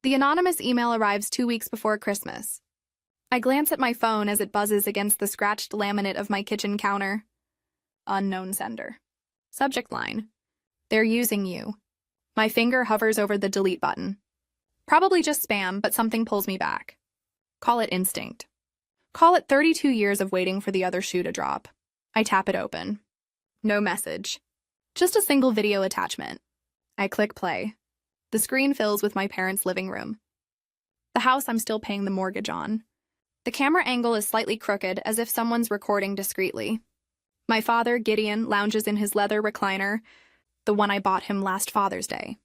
The anonymous email arrives 2 weeks before Christmas. I glance at my phone as it buzzes against the scratched laminate of my kitchen counter. Unknown sender. Subject line: They're using you. My finger hovers over the delete button. Probably just spam, but something pulls me back. Call it instinct. Call it 32 years of waiting for the other shoe to drop. I tap it open. No message. Just a single video attachment. I click play. The screen fills with my parents' living room. The house I'm still paying the mortgage on. The camera angle is slightly crooked, as if someone's recording discreetly. My father, Gideon, lounges in his leather recliner, the one I bought him last Father's Day.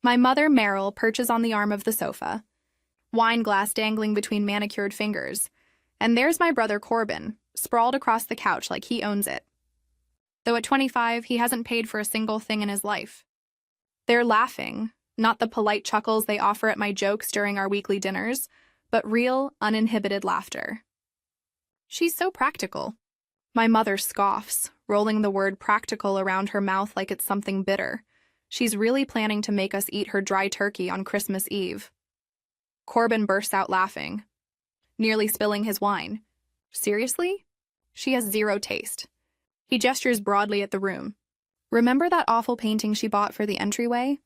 My mother, Meryl, perches on the arm of the sofa, wine glass dangling between manicured fingers, and there's my brother Corbin, sprawled across the couch like he owns it. Though at 25, he hasn't paid for a single thing in his life. They're laughing, not the polite chuckles they offer at my jokes during our weekly dinners, but real, uninhibited laughter. She's so practical. My mother scoffs, rolling the word practical around her mouth like it's something bitter. She's really planning to make us eat her dry turkey on Christmas Eve. Corbin bursts out laughing, nearly spilling his wine. Seriously? She has zero taste. He gestures broadly at the room. Remember that awful painting she bought for the entryway?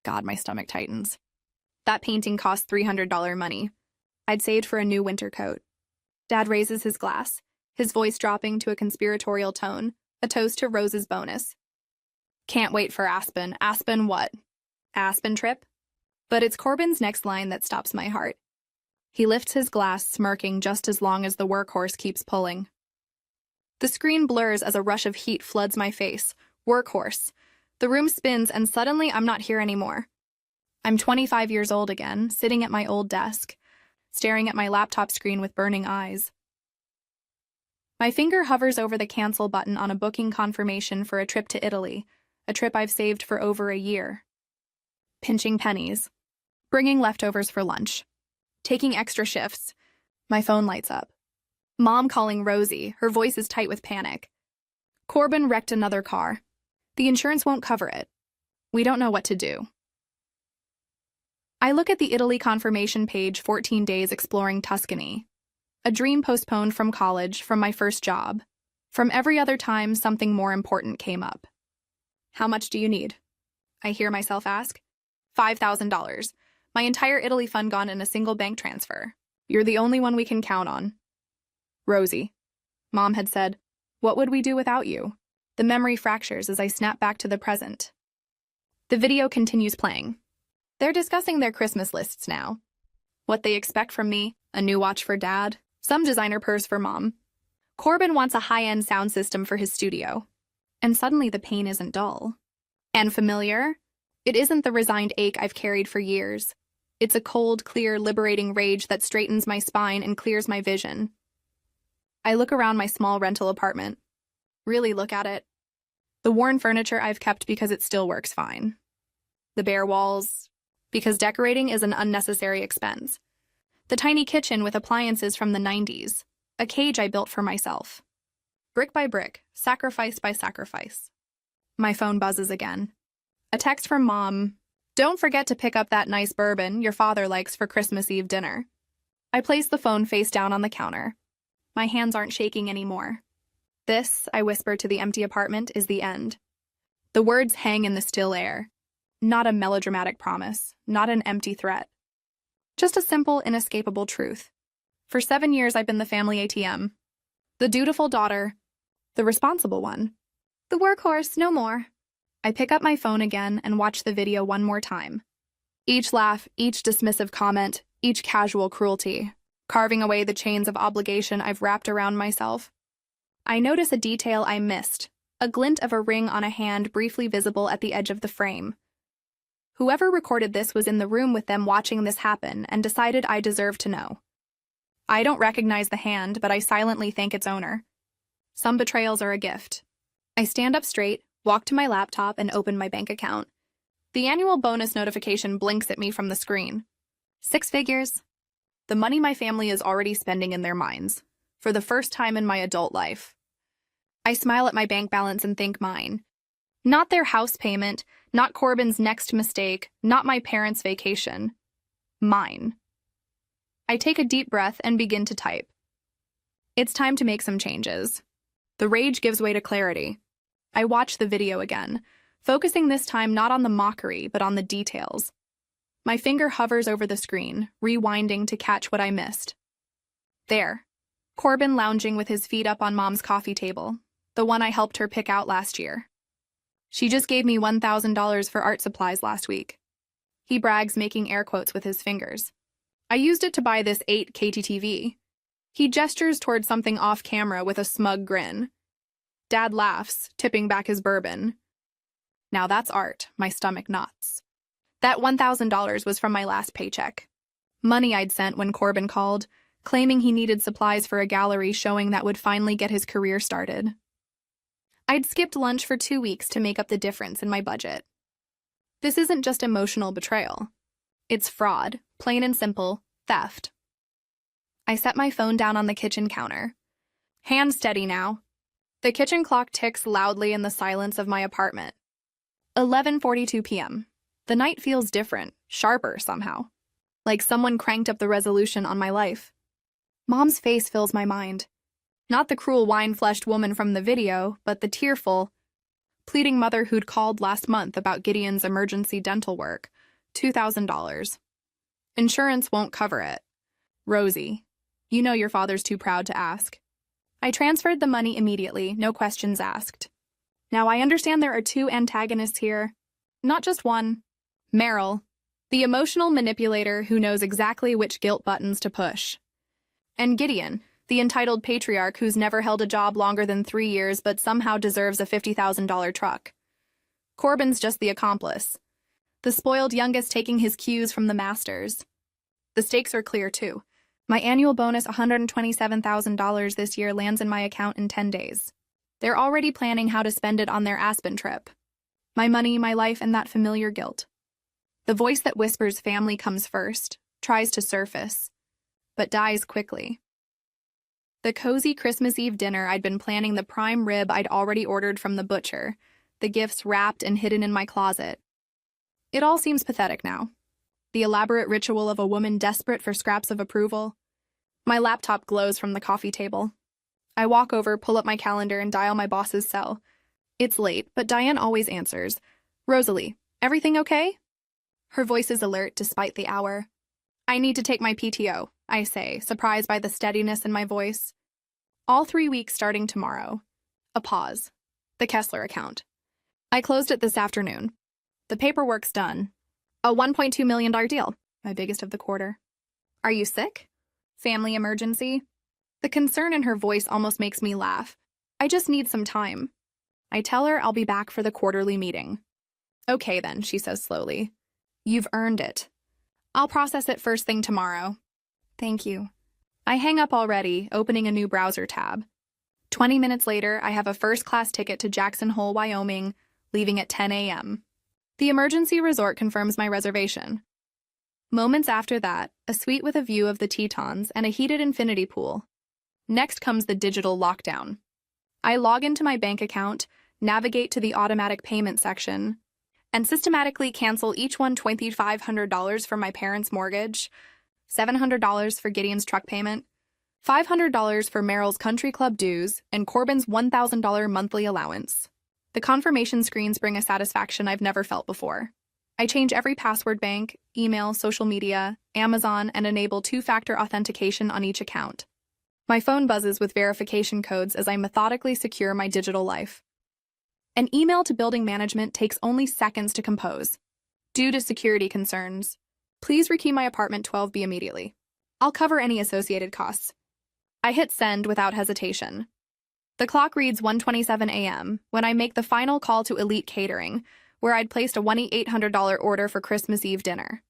God, my stomach tightens. That painting cost $300 money. I'd saved for a new winter coat. Dad raises his glass, his voice dropping to a conspiratorial tone, a toast to Rose's bonus. Can't wait for Aspen. Aspen what? Aspen trip? But it's Corbin's next line that stops my heart. He lifts his glass, smirking just as long as the workhorse keeps pulling. The screen blurs as a rush of heat floods my face. Workhorse. The room spins, and suddenly I'm not here anymore. I'm 25 years old again, sitting at my old desk, staring at my laptop screen with burning eyes. My finger hovers over the cancel button on a booking confirmation for a trip to Italy, a trip I've saved for over a year. Pinching pennies. Bringing leftovers for lunch. Taking extra shifts. My phone lights up. Mom calling Rosie, her voice is tight with panic. Corbin wrecked another car. The insurance won't cover it. We don't know what to do. I look at the Italy confirmation page, 14 days exploring Tuscany. A dream postponed from college, from my first job. From every other time, something more important came up. How much do you need? I hear myself ask. $5,000. My entire Italy fund gone in a single bank transfer. You're the only one we can count on. Rosie. Mom had said, "What would we do without you?" The memory fractures as I snap back to the present. The video continues playing. They're discussing their Christmas lists now. What they expect from me, a new watch for Dad, some designer purse for Mom. Corbin wants a high-end sound system for his studio. And suddenly the pain isn't dull. And familiar? It isn't the resigned ache I've carried for years. It's a cold, clear, liberating rage that straightens my spine and clears my vision. I look around my small rental apartment. Really look at it. The worn furniture I've kept because it still works fine. The bare walls, because decorating is an unnecessary expense. The tiny kitchen with appliances from the 90s, a cage I built for myself. Brick by brick, sacrifice by sacrifice. My phone buzzes again. A text from Mom. Don't forget to pick up that nice bourbon your father likes for Christmas Eve dinner. I place the phone face down on the counter. My hands aren't shaking anymore. This, I whisper to the empty apartment, is the end. The words hang in the still air. Not a melodramatic promise, not an empty threat. Just a simple, inescapable truth. For 7 years I've been the family ATM. The dutiful daughter. The responsible one. The workhorse, no more. I pick up my phone again and watch the video one more time. Each laugh, each dismissive comment, each casual cruelty, carving away the chains of obligation I've wrapped around myself. I notice a detail I missed, a glint of a ring on a hand briefly visible at the edge of the frame. Whoever recorded this was in the room with them watching this happen and decided I deserve to know. I don't recognize the hand, but I silently thank its owner. Some betrayals are a gift. I stand up straight, walk to my laptop, and open my bank account. The annual bonus notification blinks at me from the screen. 6 figures. The money my family is already spending in their minds, for the first time in my adult life. I smile at my bank balance and think mine. Not their house payment, Not Corbin's next mistake, not my parents' vacation. Mine. I take a deep breath and begin to type. It's time to make some changes. The rage gives way to clarity. I watch the video again, focusing this time not on the mockery, but on the details. My finger hovers over the screen, rewinding to catch what I missed. There. Corbin lounging with his feet up on Mom's coffee table, the one I helped her pick out last year. She just gave me $1,000 for art supplies last week. He brags, making air quotes with his fingers. I used it to buy this 8K TV. He gestures toward something off camera with a smug grin. Dad laughs, tipping back his bourbon. Now that's art, my stomach knots. That $1,000 was from my last paycheck. Money I'd sent when Corbin called, claiming he needed supplies for a gallery showing that would finally get his career started. I'd skipped lunch for 2 weeks to make up the difference in my budget. This isn't just emotional betrayal. It's fraud, plain and simple, theft. I set my phone down on the kitchen counter. Hands steady now. The kitchen clock ticks loudly in the silence of my apartment. 11:42 p.m. The night feels different, sharper somehow. Like someone cranked up the resolution on my life. Mom's face fills my mind. Not the cruel wine-fleshed woman from the video, but the tearful, pleading mother who'd called last month about Gideon's emergency dental work. $2,000. Insurance won't cover it. Rosie, you know your father's too proud to ask. I transferred the money immediately, no questions asked. Now I understand there are two antagonists here. Not just one. Meryl, the emotional manipulator who knows exactly which guilt buttons to push. And Gideon, the entitled patriarch who's never held a job longer than 3 years but somehow deserves a $50,000 truck. Corbin's just the accomplice. The spoiled youngest taking his cues from the masters. The stakes are clear, too. My annual bonus, $127,000 this year, lands in my account in 10 days. They're already planning how to spend it on their Aspen trip. My money, my life, and that familiar guilt. The voice that whispers family comes first, tries to surface, but dies quickly. The cozy Christmas Eve dinner I'd been planning, the prime rib I'd already ordered from the butcher, the gifts wrapped and hidden in my closet. It all seems pathetic now. The elaborate ritual of a woman desperate for scraps of approval. My laptop glows from the coffee table. I walk over, pull up my calendar, and dial my boss's cell. It's late, but Diane always answers. Rosalie, everything okay? Her voice is alert despite the hour. I need to take my PTO, I say, surprised by the steadiness in my voice. All 3 weeks starting tomorrow. A pause. The Kessler account. I closed it this afternoon. The paperwork's done. A $1.2 million deal, my biggest of the quarter. Are you sick? Family emergency? The concern in her voice almost makes me laugh. I just need some time. I tell her I'll be back for the quarterly meeting. Okay then, she says slowly. You've earned it. I'll process it first thing tomorrow. Thank you. I hang up already, opening a new browser tab. 20 minutes later, I have a first-class ticket to Jackson Hole, Wyoming, leaving at 10 a.m. The emergency resort confirms my reservation. Moments after that, a suite with a view of the Tetons and a heated infinity pool. Next comes the digital lockdown. I log into my bank account, navigate to the automatic payment section, and systematically cancel each one $2,500 for my parents' mortgage, $700 for Gideon's truck payment, $500 for Meryl's country club dues, and Corbin's $1,000 monthly allowance. The confirmation screens bring a satisfaction I've never felt before. I change every password: bank, email, social media, Amazon, and enable two-factor authentication on each account. My phone buzzes with verification codes as I methodically secure my digital life. An email to building management takes only seconds to compose. Due to security concerns, please rekey my apartment 12B immediately. I'll cover any associated costs. I hit send without hesitation. The clock reads 1:27 a.m. when I make the final call to Elite Catering, where I'd placed a $1,800 order for Christmas Eve dinner.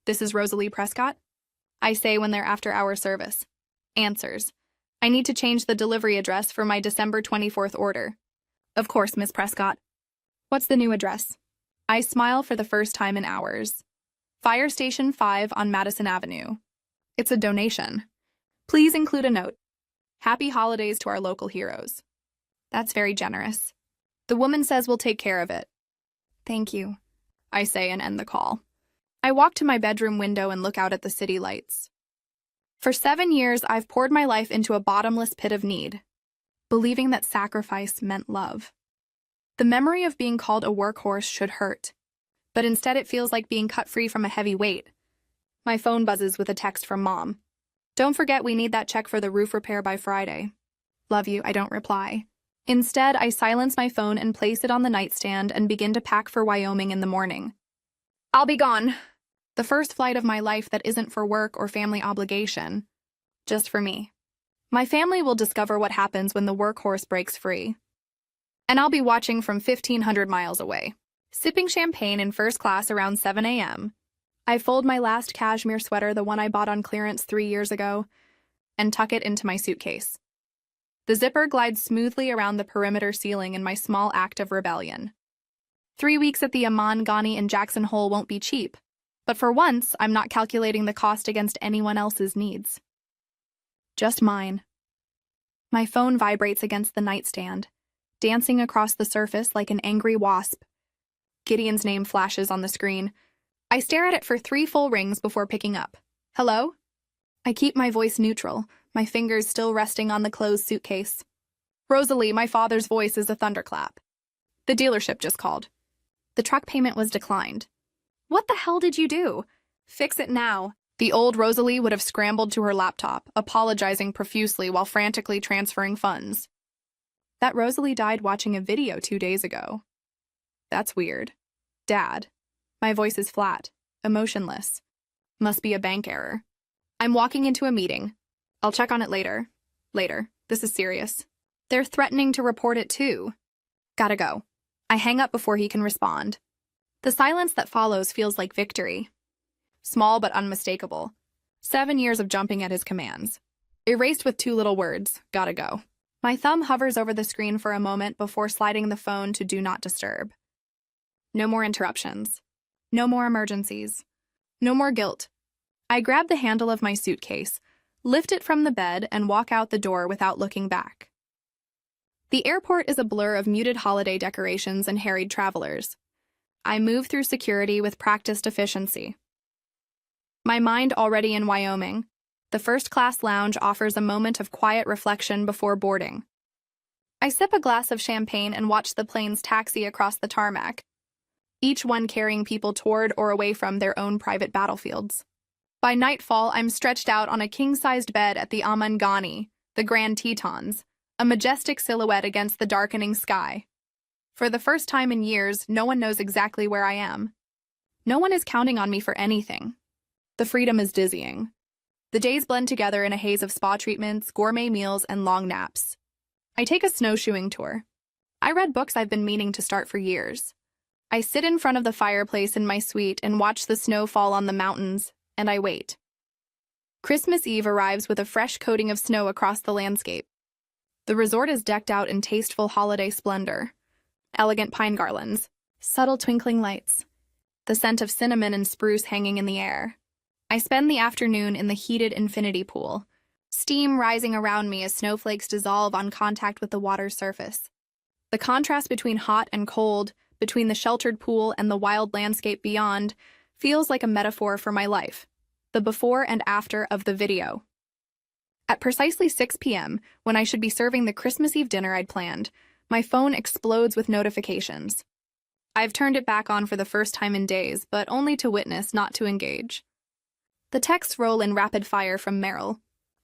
This is Rosalie Prescott? I say when they're after-hour service. Answers. I need to change the delivery address for my December 24th order. Of course, Miss Prescott. What's the new address? I smile for the first time in hours. Fire Station 5 on Madison Avenue. It's a donation. Please include a note. Happy holidays to our local heroes. That's very generous. The woman says we'll take care of it. Thank you, I say and end the call. I walk to my bedroom window and look out at the city lights. For 7 years, I've poured my life into a bottomless pit of need, believing that sacrifice meant love. The memory of being called a workhorse should hurt, but instead it feels like being cut free from a heavy weight. My phone buzzes with a text from Mom. Don't forget we need that check for the roof repair by Friday. Love you, I don't reply. Instead, I silence my phone and place it on the nightstand and begin to pack for Wyoming in the morning. I'll be gone. The first flight of my life that isn't for work or family obligation, just for me. My family will discover what happens when the workhorse breaks free. And I'll be watching from 1,500 miles away. Sipping champagne in first class around 7 a.m., I fold my last cashmere sweater, the one I bought on clearance 3 years ago, and tuck it into my suitcase. The zipper glides smoothly around the perimeter ceiling in my small act of rebellion. 3 weeks at the Amman Ghani in Jackson Hole won't be cheap, but for once, I'm not calculating the cost against anyone else's needs. Just mine. My phone vibrates against the nightstand, dancing across the surface like an angry wasp. Gideon's name flashes on the screen. I stare at it for 3 full rings before picking up. Hello? I keep my voice neutral, my fingers still resting on the closed suitcase. Rosalie, my father's voice is a thunderclap. The dealership just called. The truck payment was declined. What the hell did you do? Fix it now. The old Rosalie would have scrambled to her laptop, apologizing profusely while frantically transferring funds. That Rosalie died watching a video 2 days ago. That's weird. Dad. My voice is flat, emotionless. Must be a bank error. I'm walking into a meeting. I'll check on it later. Later. This is serious. They're threatening to report it too. Gotta go. I hang up before he can respond. The silence that follows feels like victory. Small but unmistakable. 7 years of jumping at his commands. Erased with 2 little words. Gotta go. My thumb hovers over the screen for a moment before sliding the phone to Do Not Disturb. No more interruptions. No more emergencies. No more guilt. I grab the handle of my suitcase, lift it from the bed, and walk out the door without looking back. The airport is a blur of muted holiday decorations and harried travelers. I move through security with practiced efficiency. My mind already in Wyoming, the first-class lounge offers a moment of quiet reflection before boarding. I sip a glass of champagne and watch the planes taxi across the tarmac, each one carrying people toward or away from their own private battlefields. By nightfall, I'm stretched out on a king-sized bed at the Amman Ghani, the Grand Tetons, a majestic silhouette against the darkening sky. For the first time in years, no one knows exactly where I am. No one is counting on me for anything. The freedom is dizzying. The days blend together in a haze of spa treatments, gourmet meals, and long naps. I take a snowshoeing tour. I read books I've been meaning to start for years. I sit in front of the fireplace in my suite and watch the snow fall on the mountains, and I wait. Christmas Eve arrives with a fresh coating of snow across the landscape. The resort is decked out in tasteful holiday splendor. Elegant pine garlands, subtle twinkling lights, the scent of cinnamon and spruce hanging in the air. I spend the afternoon in the heated infinity pool, steam rising around me as snowflakes dissolve on contact with the water's surface. The contrast between hot and cold, between the sheltered pool and the wild landscape beyond, feels like a metaphor for my life, the before and after of the video. At precisely 6 p.m., when I should be serving the Christmas Eve dinner I'd planned, my phone explodes with notifications. I've turned it back on for the first time in days, but only to witness, not to engage. The texts roll in rapid fire from Meryl.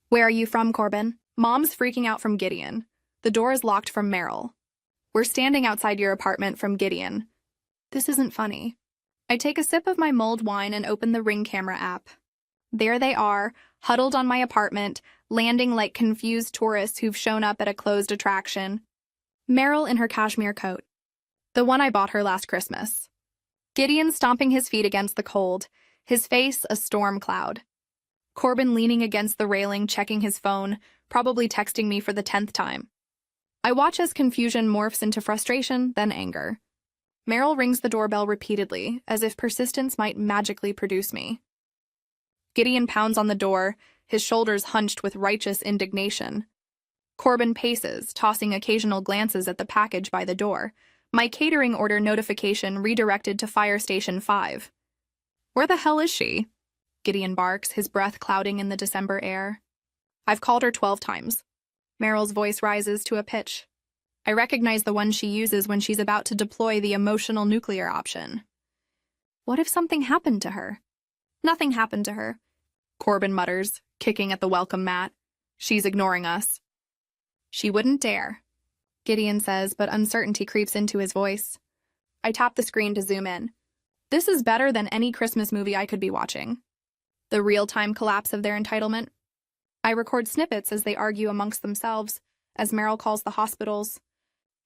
Where are you from, Corbin? Mom's freaking out from Gideon. The door is locked from Meryl. We're standing outside your apartment from Gideon. This isn't funny. I take a sip of my mulled wine and open the Ring camera app. There they are, huddled on my apartment, landing like confused tourists who've shown up at a closed attraction. Meryl in her cashmere coat, the one I bought her last Christmas. Gideon stomping his feet against the cold, his face a storm cloud. Corbin leaning against the railing, checking his phone, probably texting me for the 10th time. I watch as confusion morphs into frustration, then anger. Meryl rings the doorbell repeatedly, as if persistence might magically produce me. Gideon pounds on the door, his shoulders hunched with righteous indignation. Corbin paces, tossing occasional glances at the package by the door, My catering order notification redirected to Fire Station 5. Where the hell is she? Gideon barks, his breath clouding in the December air. I've called her 12 times. Meryl's voice rises to a pitch. I recognize the one she uses when she's about to deploy the emotional nuclear option. What if something happened to her? Nothing happened to her, Corbin mutters, kicking at the welcome mat. She's ignoring us. She wouldn't dare, Gideon says, but uncertainty creeps into his voice. I tap the screen to zoom in. This is better than any Christmas movie I could be watching. The real-time collapse of their entitlement. I record snippets as they argue amongst themselves, as Meryl calls the hospitals,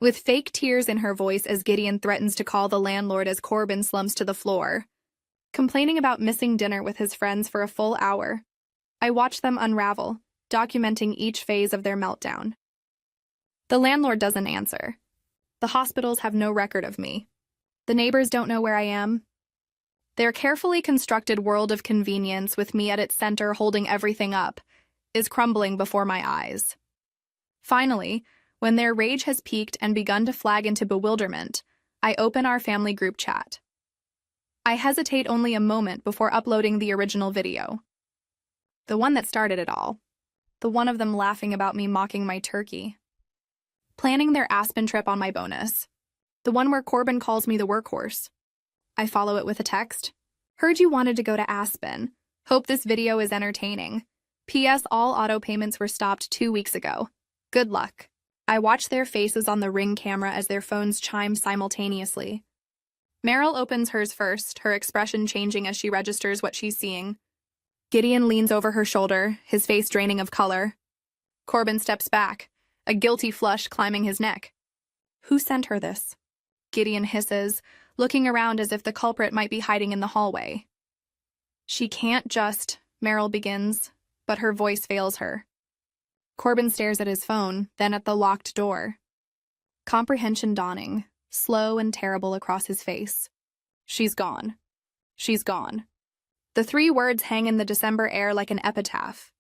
with fake tears in her voice as Gideon threatens to call the landlord as Corbin slumps to the floor, complaining about missing dinner with his friends for a full hour. I watch them unravel, documenting each phase of their meltdown. The landlord doesn't answer. The hospitals have no record of me. The neighbors don't know where I am. Their carefully constructed world of convenience, with me at its center holding everything up, is crumbling before my eyes. Finally, when their rage has peaked and begun to flag into bewilderment, I open our family group chat. I hesitate only a moment before uploading the original video. The one that started it all. The one of them laughing about me mocking my turkey. Planning their Aspen trip on my bonus. The one where Corbin calls me the workhorse. I follow it with a text. Heard you wanted to go to Aspen. Hope this video is entertaining. P.S. All auto payments were stopped 2 weeks ago. Good luck. I watch their faces on the Ring camera as their phones chime simultaneously. Meryl opens hers first, her expression changing as she registers what she's seeing. Gideon leans over her shoulder, his face draining of color. Corbin steps back, a guilty flush climbing his neck. Who sent her this? Gideon hisses, looking around as if the culprit might be hiding in the hallway. She can't just, Meryl begins, but her voice fails her. Corbin stares at his phone, then at the locked door. Comprehension dawning, slow and terrible across his face. She's gone. She's gone. The 3 words hang in the December air like an epitaph.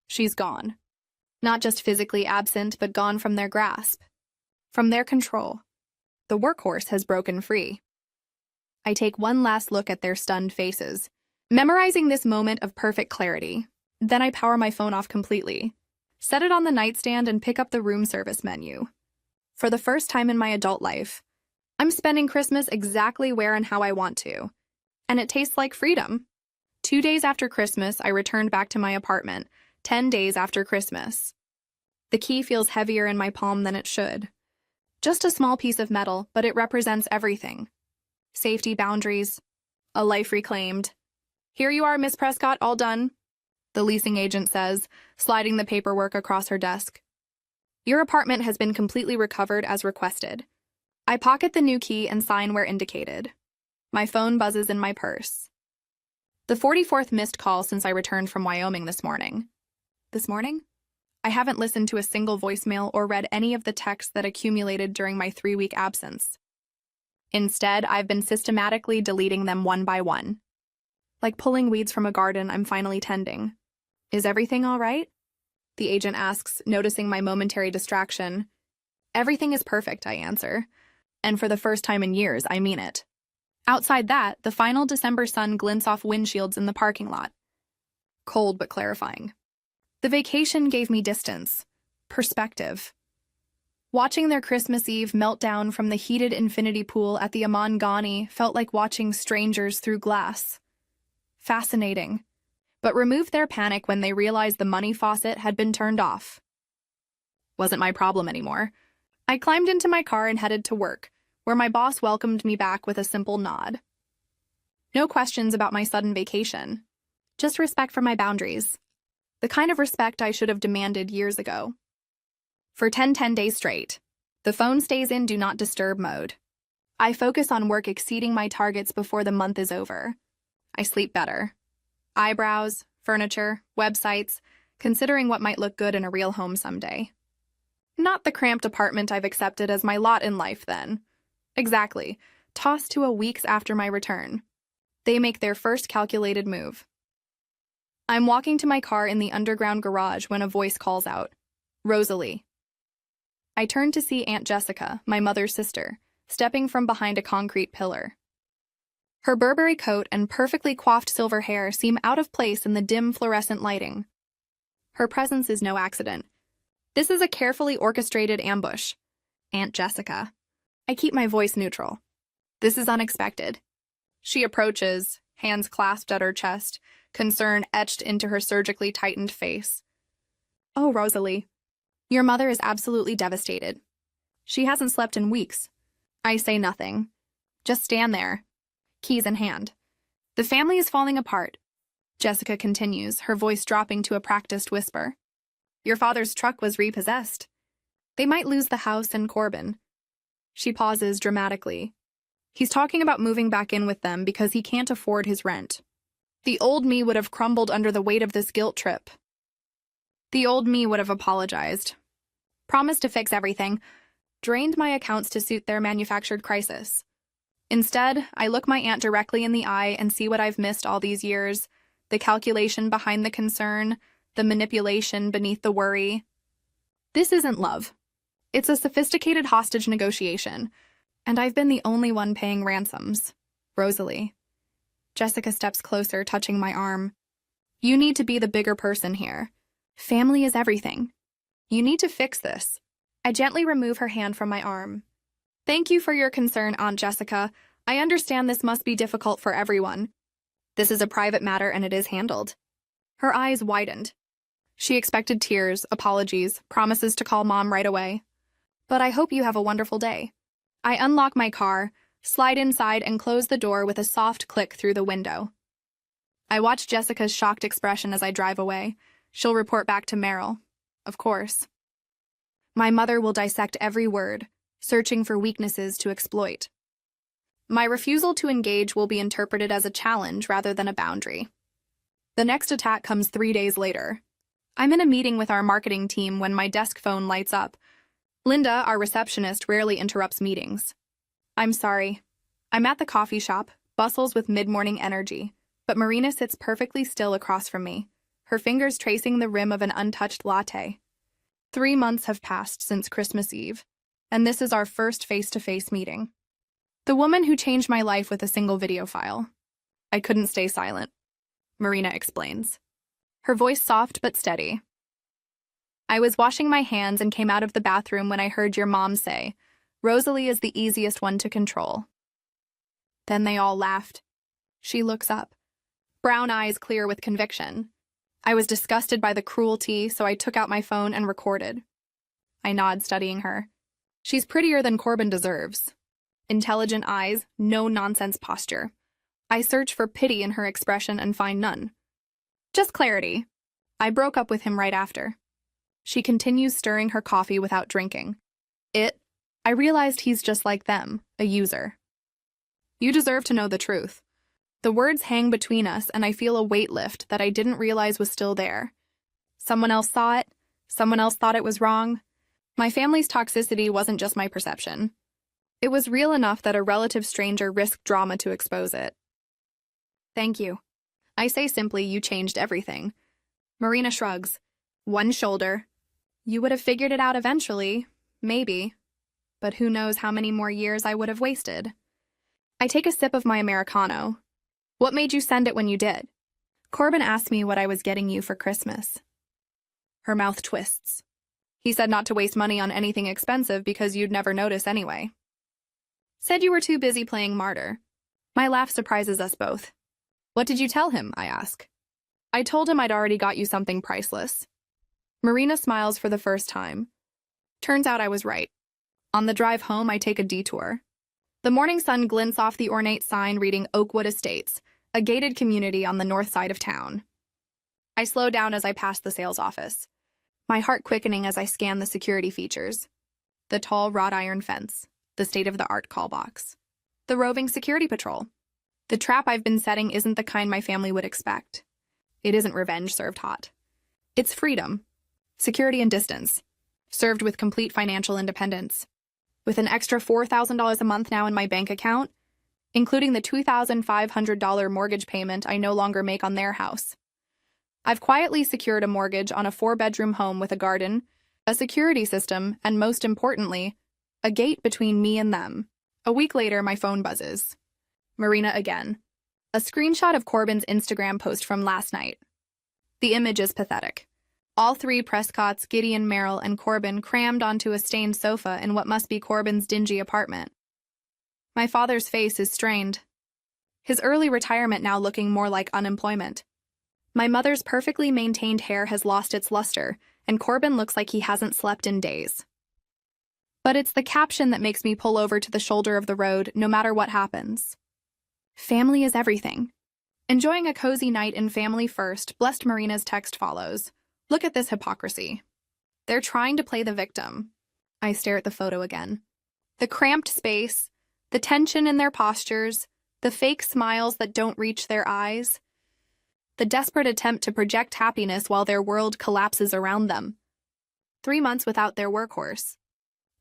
She's gone. Not just physically absent, but gone from their grasp. From their control. The workhorse has broken free. I take one last look at their stunned faces, memorizing this moment of perfect clarity. Then I power my phone off completely, set it on the nightstand, and pick up the room service menu. For the first time in my adult life, I'm spending Christmas exactly where and how I want to, and it tastes like freedom. 2 days after Christmas, I returned back to my apartment, 10 days after Christmas. The key feels heavier in my palm than it should. Just a small piece of metal, but it represents everything. Safety boundaries, a life reclaimed. Here you are, Miss Prescott, all done, the leasing agent says, sliding the paperwork across her desk. Your apartment has been completely recovered as requested. I pocket the new key and sign where indicated. My phone buzzes in my purse. The 44th missed call since I returned from Wyoming this morning. This morning? I haven't listened to a single voicemail or read any of the texts that accumulated during my 3-week absence. Instead, I've been systematically deleting them one by one. Like pulling weeds from a garden I'm finally tending. Is everything all right? The agent asks, noticing my momentary distraction. Everything is perfect, I answer. And for the first time in years, I mean it. Outside that, the final December sun glints off windshields in the parking lot. Cold but clarifying. The vacation gave me distance, perspective. Watching their Christmas Eve meltdown from the heated infinity pool at the Aman Ghani felt like watching strangers through glass. Fascinating. But removed their panic when they realized the money faucet had been turned off. Wasn't my problem anymore. I climbed into my car and headed to work, where my boss welcomed me back with a simple nod. No questions about my sudden vacation. Just respect for my boundaries. The kind of respect I should have demanded years ago. For 10 days straight, the phone stays in Do Not Disturb mode. I focus on work exceeding my targets before the month is over. I sleep better. Eyebrows, furniture, websites, considering what might look good in a real home someday. Not the cramped apartment I've accepted as my lot in life, then. Exactly, tossed to a weeks after my return. They make their first calculated move. I'm walking to my car in the underground garage when a voice calls out, Rosalie. I turn to see Aunt Jessica, my mother's sister, stepping from behind a concrete pillar. Her Burberry coat and perfectly coiffed silver hair seem out of place in the dim fluorescent lighting. Her presence is no accident. This is a carefully orchestrated ambush. Aunt Jessica. I keep my voice neutral. This is unexpected. She approaches, hands clasped at her chest, concern etched into her surgically tightened face. Oh, Rosalie. Your mother is absolutely devastated. She hasn't slept in weeks. I say nothing. Just stand there, keys in hand. The family is falling apart. Jessica continues, her voice dropping to a practiced whisper. Your father's truck was repossessed. They might lose the house and Corbin. She pauses dramatically. He's talking about moving back in with them because he can't afford his rent. The old me would have crumbled under the weight of this guilt trip. The old me would have apologized. Promised to fix everything. Drained my accounts to suit their manufactured crisis. Instead, I look my aunt directly in the eye and see what I've missed all these years. The calculation behind the concern, the manipulation beneath the worry. This isn't love. It's a sophisticated hostage negotiation, and I've been the only one paying ransoms. Rosalie. Jessica steps closer, touching my arm. You need to be the bigger person here. Family is everything. You need to fix this. I gently remove her hand from my arm. Thank you for your concern, Aunt Jessica. I understand this must be difficult for everyone. This is a private matter and it is handled. Her eyes widened. She expected tears, apologies, promises to call Mom right away. But I hope you have a wonderful day. I unlock my car, slide inside, and close the door with a soft click through the window. I watch Jessica's shocked expression as I drive away. She'll report back to Meryl. Of course. My mother will dissect every word, searching for weaknesses to exploit. My refusal to engage will be interpreted as a challenge rather than a boundary. The next attack comes 3 days later. I'm in a meeting with our marketing team when my desk phone lights up. Linda, our receptionist, rarely interrupts meetings. I'm sorry. I'm at the coffee shop, bustles with mid-morning energy, but Marina sits perfectly still across from me, her fingers tracing the rim of an untouched latte. 3 months have passed since Christmas Eve, and this is our first face-to-face meeting. The woman who changed my life with a single video file. I couldn't stay silent. Marina explains. Her voice soft but steady. I was washing my hands and came out of the bathroom when I heard your mom say, Rosalie is the easiest one to control. Then they all laughed. She looks up, brown eyes clear with conviction. I was disgusted by the cruelty, so I took out my phone and recorded. I nod, studying her. She's prettier than Corbin deserves. Intelligent eyes, no nonsense posture. I search for pity in her expression and find none. Just clarity. I broke up with him right after. She continues stirring her coffee without drinking. I realized he's just like them, a user. You deserve to know the truth. The words hang between us and I feel a weight lift that I didn't realize was still there. Someone else saw it. Someone else thought it was wrong. My family's toxicity wasn't just my perception. It was real enough that a relative stranger risked drama to expose it. Thank you. I say simply, you changed everything. Marina shrugs. One shoulder. You would have figured it out eventually, maybe. But who knows how many more years I would have wasted. I take a sip of my Americano. What made you send it when you did? Corbin asked me what I was getting you for Christmas. Her mouth twists. He said not to waste money on anything expensive because you'd never notice anyway. Said you were too busy playing martyr. My laugh surprises us both. What did you tell him? I ask. I told him I'd already got you something priceless. Marina smiles for the first time. Turns out I was right. On the drive home, I take a detour. The morning sun glints off the ornate sign reading Oakwood Estates, a gated community on the north side of town. I slow down as I pass the sales office, my heart quickening as I scan the security features. The tall wrought iron fence, the state-of-the-art call box, the roving security patrol. The trap I've been setting isn't the kind my family would expect. It isn't revenge served hot. It's freedom, security and distance, served with complete financial independence. With an extra $4,000 a month now in my bank account, including the $2,500 mortgage payment I no longer make on their house. I've quietly secured a mortgage on a 4-bedroom home with a garden, a security system, and most importantly, a gate between me and them, A week later, my phone buzzes. Marina again. A screenshot of Corbin's Instagram post from last night. The image is pathetic. All three Prescotts, Gideon, Merrill, and Corbin crammed onto a stained sofa in what must be Corbin's dingy apartment. My father's face is strained. His early retirement now looking more like unemployment. My mother's perfectly maintained hair has lost its luster, and Corbin looks like he hasn't slept in days. But it's the caption that makes me pull over to the shoulder of the road no matter what happens. Family is everything. Enjoying a cozy night in family first, blessed Marina's text follows. Look at this hypocrisy. They're trying to play the victim. I stare at the photo again. The cramped space, the tension in their postures, the fake smiles that don't reach their eyes, the desperate attempt to project happiness while their world collapses around them. 3 months without their workhorse.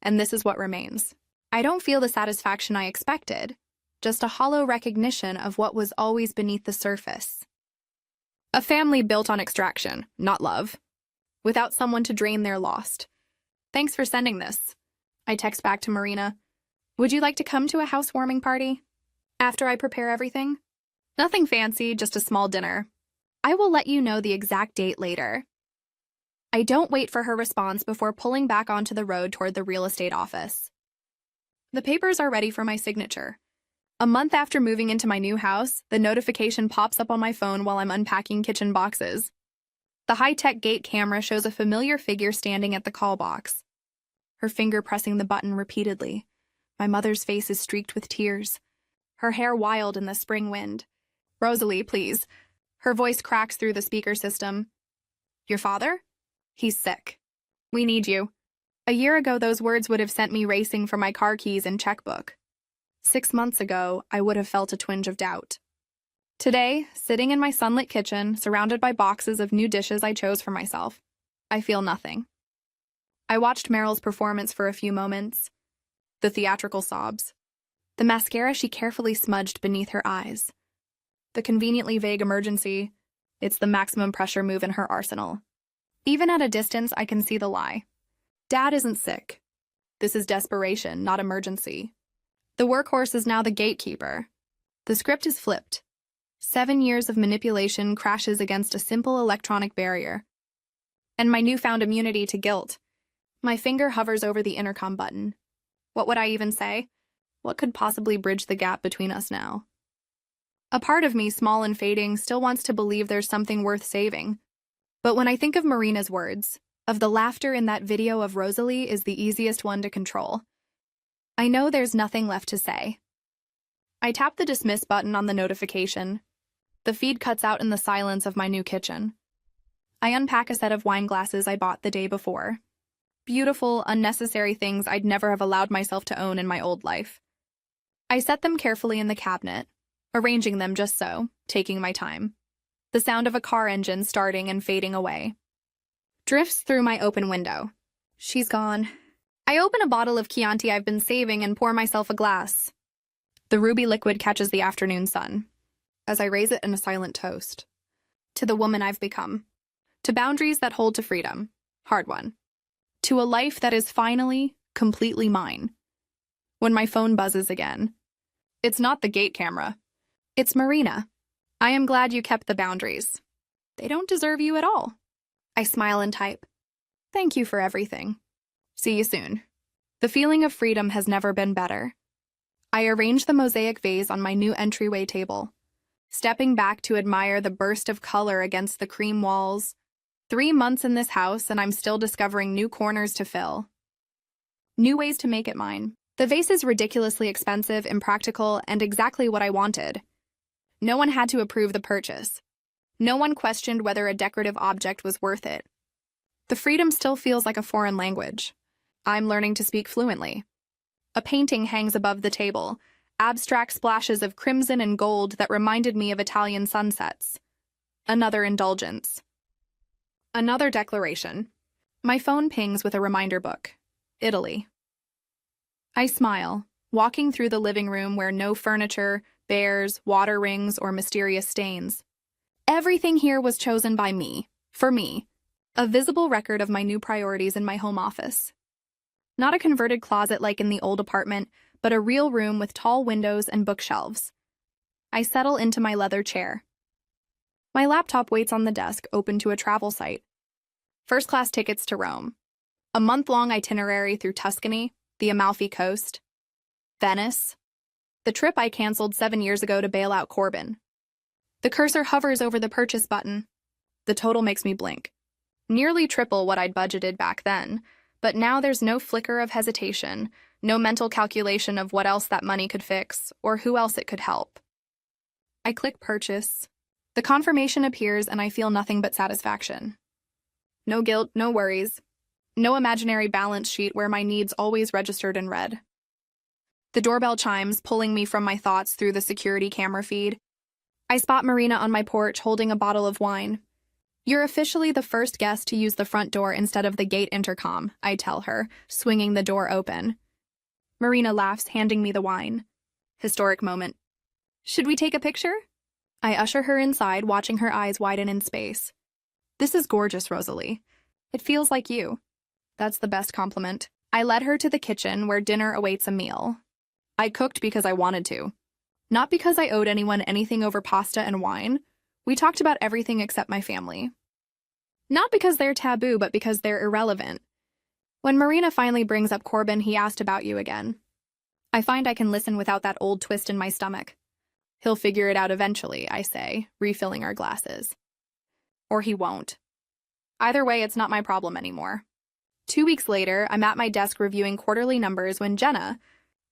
And this is what remains. I don't feel the satisfaction I expected, just a hollow recognition of what was always beneath the surface. A family built on extraction, not love. Without someone to drain their lost. Thanks for sending this. I text back to Marina. Would you like to come to a housewarming party? After I prepare everything? Nothing fancy, just a small dinner. I will let you know the exact date later. I don't wait for her response before pulling back onto the road toward the real estate office. The papers are ready for my signature. A month after moving into my new house, the notification pops up on my phone while I'm unpacking kitchen boxes. The high-tech gate camera shows a familiar figure standing at the call box, her finger pressing the button repeatedly. My mother's face is streaked with tears, her hair wild in the spring wind. Rosalie, please. Her voice cracks through the speaker system. Your father? He's sick. We need you. A year ago, those words would have sent me racing for my car keys and checkbook. 6 months ago, I would have felt a twinge of doubt. Today, sitting in my sunlit kitchen, surrounded by boxes of new dishes I chose for myself, I feel nothing. I watched Meryl's performance for a few moments. The theatrical sobs. The mascara she carefully smudged beneath her eyes. The conveniently vague emergency. It's the maximum pressure move in her arsenal. Even at a distance, I can see the lie. Dad isn't sick. This is desperation, not emergency. The workhorse is now the gatekeeper. The script is flipped. 7 years of manipulation crashes against a simple electronic barrier. And my newfound immunity to guilt. My finger hovers over the intercom button. What would I even say? What could possibly bridge the gap between us now? A part of me, small and fading, still wants to believe there's something worth saving. But when I think of Marina's words, of the laughter in that video of Rosalie is the easiest one to control, I know there's nothing left to say. I tap the dismiss button on the notification. The feed cuts out in the silence of my new kitchen. I unpack a set of wine glasses I bought the day before. Beautiful, unnecessary things I'd never have allowed myself to own in my old life. I set them carefully in the cabinet, arranging them just so, taking my time. The sound of a car engine starting and fading away drifts through my open window. She's gone. I open a bottle of Chianti I've been saving and pour myself a glass. The ruby liquid catches the afternoon sun, as I raise it in a silent toast. To the woman I've become. To boundaries that hold to freedom. Hard one. To a life that is finally, completely mine. When my phone buzzes again. It's not the gate camera. It's Marina. I am glad you kept the boundaries. They don't deserve you at all. I smile and type. Thank you for everything. See you soon. The feeling of freedom has never been better. I arrange the mosaic vase on my new entryway table, stepping back to admire the burst of color against the cream walls. 3 months in this house and I'm still discovering new corners to fill. New ways to make it mine. The vase is ridiculously expensive, impractical, and exactly what I wanted. No one had to approve the purchase. No one questioned whether a decorative object was worth it. The freedom still feels like a foreign language. I'm learning to speak fluently. A painting hangs above the table, abstract splashes of crimson and gold that reminded me of Italian sunsets. Another indulgence. Another declaration. My phone pings with a reminder book. Italy. I smile, walking through the living room where no furniture, bears, water rings, or mysterious stains. Everything here was chosen by me, for me. A visible record of my new priorities in my home office. Not a converted closet like in the old apartment, but a real room with tall windows and bookshelves. I settle into my leather chair. My laptop waits on the desk, open to a travel site. First-class tickets to Rome. A month-long itinerary through Tuscany, the Amalfi Coast, Venice. The trip I canceled 7 years ago to bail out Corbin. The cursor hovers over the purchase button. The total makes me blink. Nearly triple what I'd budgeted back then, but now there's no flicker of hesitation, no mental calculation of what else that money could fix, or who else it could help. I click purchase. The confirmation appears and I feel nothing but satisfaction. No guilt, no worries. No imaginary balance sheet where my needs always registered in red. The doorbell chimes, pulling me from my thoughts through the security camera feed. I spot Marina on my porch holding a bottle of wine. "You're officially the first guest to use the front door instead of the gate intercom," I tell her, swinging the door open. Marina laughs, handing me the wine. Historic moment. "Should we take a picture?" I usher her inside, watching her eyes widen in space. "This is gorgeous, Rosalie. It feels like you." That's the best compliment. I led her to the kitchen where dinner awaits a meal. I cooked because I wanted to. Not because I owed anyone anything over pasta and wine. We talked about everything except my family. Not because they're taboo, but because they're irrelevant. When Marina finally brings up Corbin, he asked about you again. I find I can listen without that old twist in my stomach. "He'll figure it out eventually," I say, refilling our glasses. Or he won't. Either way, it's not my problem anymore. 2 weeks later, I'm at my desk reviewing quarterly numbers when Jenna,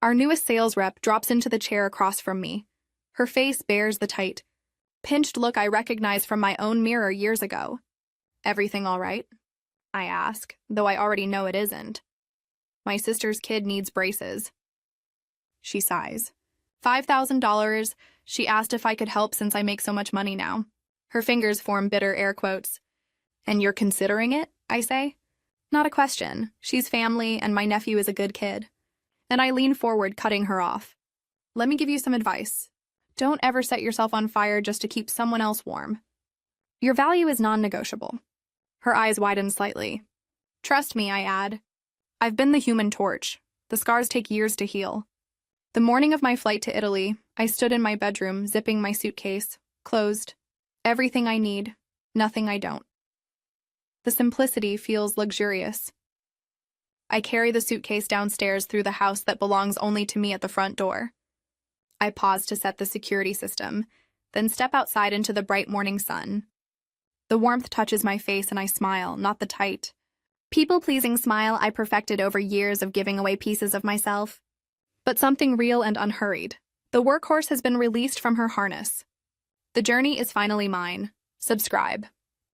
our newest sales rep, drops into the chair across from me. Her face bears the tight, pinched look I recognized from my own mirror years ago. "Everything all right?" I ask, though I already know it isn't. "My sister's kid needs braces." She sighs. $5,000. She asked if I could help since I make so much money now. Her fingers form bitter air quotes. "And you're considering it?" I say. Not a question. She's family, and my nephew is a good kid. And I lean forward, cutting her off. "Let me give you some advice. Don't ever set yourself on fire just to keep someone else warm. Your value is non-negotiable." Her eyes widen slightly. "Trust me," I add. "I've been the human torch. The scars take years to heal." The morning of my flight to Italy, I stood in my bedroom, zipping my suitcase, closed. Everything I need, nothing I don't. The simplicity feels luxurious. I carry the suitcase downstairs through the house that belongs only to me at the front door. I pause to set the security system, then step outside into the bright morning sun. The warmth touches my face and I smile, not the tight, people-pleasing smile I perfected over years of giving away pieces of myself. But something real and unhurried. The workhorse has been released from her harness. The journey is finally mine. Subscribe.